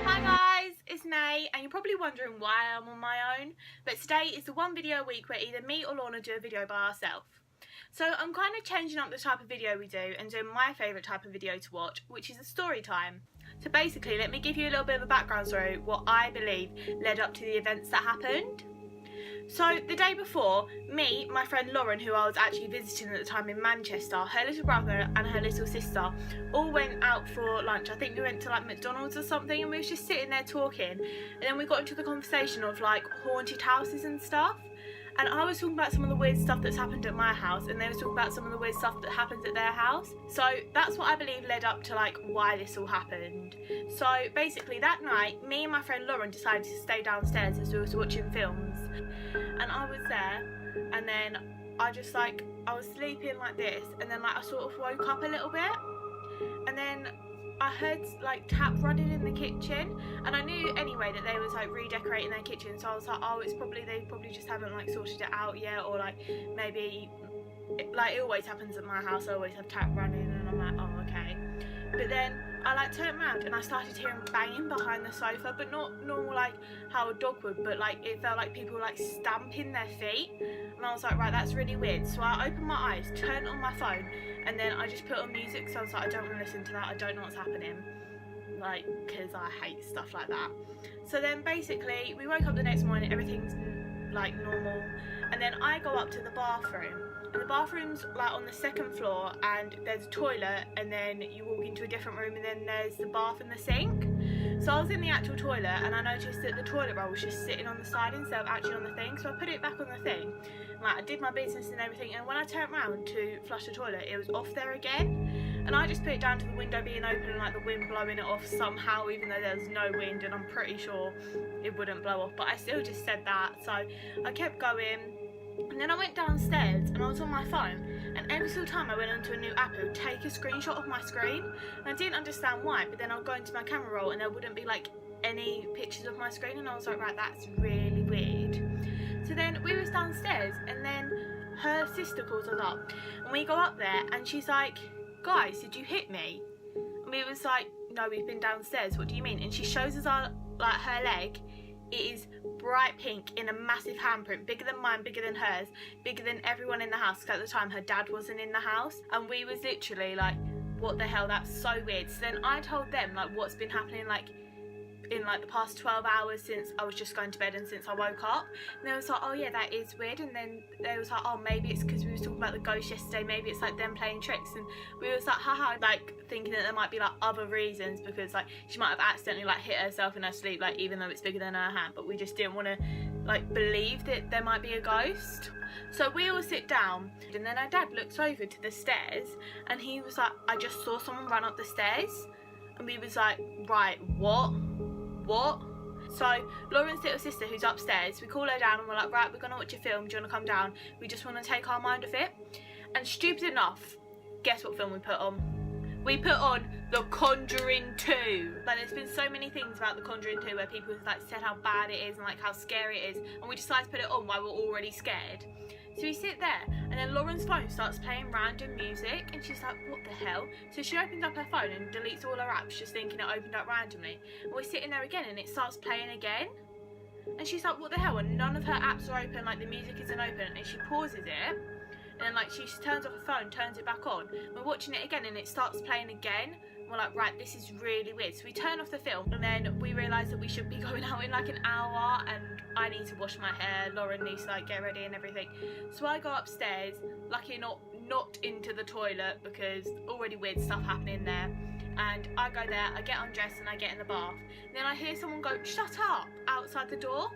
Hi guys, it's May, and you're probably wondering why I'm on my own, but today is the one video a week where either me or Lorna do a video by ourselves. So I'm kind of changing up the type of video we do and doing my favourite type of video to watch, which is a story time. So basically, let me give you a little bit of a background story, what I believe led up to the events that happened. So the day before, me, my friend Lauren, who I was actually visiting at the time in Manchester, her little brother and her little sister all went out for lunch. I think we went to like McDonald's or something, and we was just sitting there talking, and then we got into the conversation of like haunted houses and stuff. And I was talking about some of the weird stuff that's happened at my house, and they were talking about some of the weird stuff that happens at their house. So that's what I believe led up to like why this all happened. So basically that night, me and my friend Lauren decided to stay downstairs as we was watching films. And I was there, and then I was sleeping like this, and then like I sort of woke up a little bit, and then I heard like tap running in the kitchen, and I knew anyway that they was like redecorating their kitchen, so I was like, oh, they probably just haven't like sorted it out yet, or like maybe like it always happens at my house, I always have tap running, and I'm like, oh, okay. But then I like turned around and I started hearing banging behind the sofa, but not normal like how a dog would, but like it felt like people like stamping their feet, and I was like, right, that's really weird. So I opened my eyes, turned on my phone, and then I just put on music, so I was like, I don't want to listen to that, I don't know what's happening, like, because I hate stuff like that. So then basically we woke up the next morning, everything's like normal, and then I go up to the bathroom, and the bathroom's like on the second floor, and there's a toilet, and then you walk into a different room, and then there's the bath and the sink. So I was in the actual toilet, and I noticed that the toilet roll was just sitting on the side instead of actually on the thing, so I put it back on the thing. Like, I did my business and everything, and when I turned around to flush the toilet, it was off there again. And I just put it down to the window being open and like the wind blowing it off somehow, even though there was no wind, and I'm pretty sure it wouldn't blow off, but I still just said that. So I kept going, and then I went downstairs and I was on my phone, and every single time I went onto a new app, it would take a screenshot of my screen, and I didn't understand why. But then I'll go into my camera roll and there wouldn't be like any pictures of my screen, and I was like, right, that's really weird. So then we was downstairs, and then her sister calls us up, and we go up there, and she's like, guys, did you hit me? And we was like, no, we've been downstairs, what do you mean? And she shows us our, like, her leg. It is bright pink in a massive handprint, bigger than mine, bigger than hers, bigger than everyone in the house, because at the time her dad wasn't in the house, and we was literally like, what the hell, that's so weird. So then I told them like what's been happening like in like the past 12 hours since I was just going to bed and since I woke up, and they was like, oh yeah, that is weird. And then they was like, oh, maybe it's because we was talking about the ghost yesterday, maybe it's like them playing tricks. And we was like, haha, like thinking that there might be like other reasons, because like she might have accidentally like hit herself in her sleep, like even though it's bigger than her hand, but we just didn't want to like believe that there might be a ghost. So we all sit down, and then our dad looks over to the stairs, and he was like, I just saw someone run up the stairs. And we was like, right, what? So Lauren's little sister, who's upstairs, we call her down and we're like, right, we're gonna watch a film, do you want to come down? We just want to take our mind off it. And stupid enough, guess what film we put on? We put on The Conjuring 2. Like, there's been so many things about The Conjuring 2 where people have like said how bad it is and like how scary it is, and we decided to put it on while we're already scared. So we sit there, and then Lauren's phone starts playing random music, and she's like, what the hell? So she opens up her phone and deletes all her apps, just thinking it opened up randomly. And we're sitting there again, and it starts playing again. And she's like, what the hell? And none of her apps are open, like the music isn't open, and she pauses it. And then like she turns off her phone, turns it back on. We're watching it again, and it starts playing again. We're like, right, this is really weird. So we turn off the film, and then we realise that we should be going out in like an hour, and I need to wash my hair, Lauren needs to like get ready and everything. So I go upstairs, lucky not into the toilet, because already weird stuff happening there. And I go there, I get undressed, and I get in the bath. And then I hear someone go, shut up, outside the door.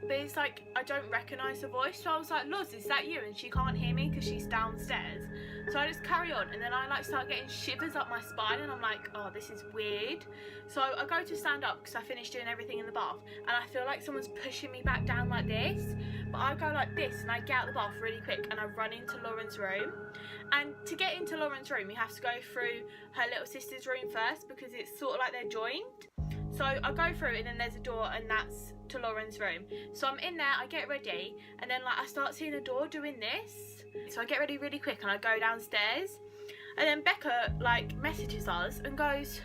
But it's like, I don't recognise the voice, so I was like, Loz, is that you? And she can't hear me because she's downstairs. So I just carry on, and then I like start getting shivers up my spine, and I'm like, oh, this is weird. So I go to stand up because I finished doing everything in the bath, and I feel like someone's pushing me back down like this. But I go like this, and I get out of the bath really quick, and I run into Lauren's room. And to get into Lauren's room, you have to go through her little sister's room first, because it's sort of like they're joined. So I go through, and then there's a door, and that's to Lauren's room. So I'm in there, I get ready, and then like I start seeing a door doing this. So I get ready really quick, and I go downstairs, And then Becca like messages us and goes,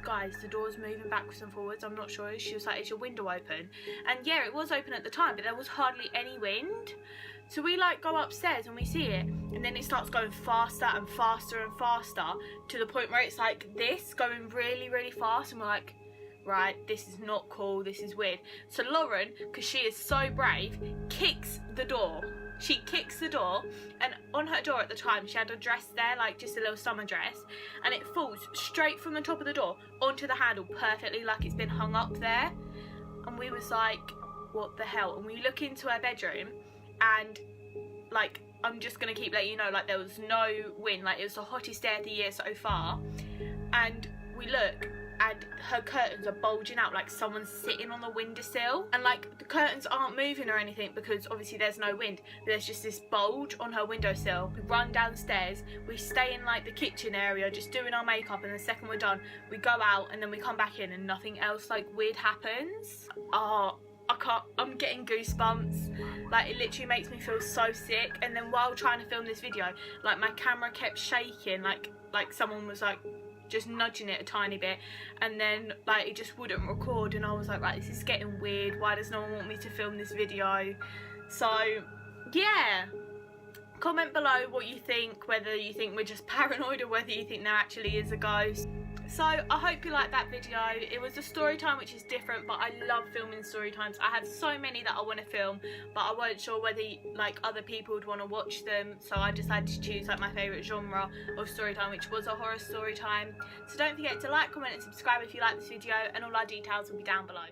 guys, the door's moving backwards and forwards, I'm not sure. She was like, is your window open? And yeah, it was open at the time, but there was hardly any wind. So we like go upstairs and we see it, and then it starts going faster and faster and faster to the point where it's like this, going really, really fast, and we're like, right, this is not cool, this is weird. So Lauren, because she is so brave, kicks the door. She kicks the door, and on her door at the time she had a dress there, like just a little summer dress, and it falls straight from the top of the door onto the handle perfectly, like it's been hung up there. And we was like, what the hell? And we look into her bedroom, and like, I'm just gonna keep letting you know, like there was no wind, like it was the hottest day of the year so far. And we look, and her curtains are bulging out like someone's sitting on the windowsill, and like the curtains aren't moving or anything because obviously there's no wind, but there's just this bulge on her windowsill. We run downstairs, we stay in like the kitchen area just doing our makeup, and the second we're done we go out, and then we come back in and nothing else like weird happens. I'm getting goosebumps, like it literally makes me feel so sick. And then while trying to film this video, like my camera kept shaking, like someone was like just nudging it a tiny bit, and then like it just wouldn't record, and I was like, right, this is getting weird, why does no one want me to film this video? So yeah, comment below what you think, whether you think we're just paranoid or whether you think there actually is a ghost. So I hope you liked that video. It was a story time which is different, but I love filming story times. I have so many that I want to film, but I weren't sure whether like other people would want to watch them, so I decided to choose like my favourite genre of story time, which was a horror story time. So don't forget to like, comment and subscribe if you like this video, and all our details will be down below.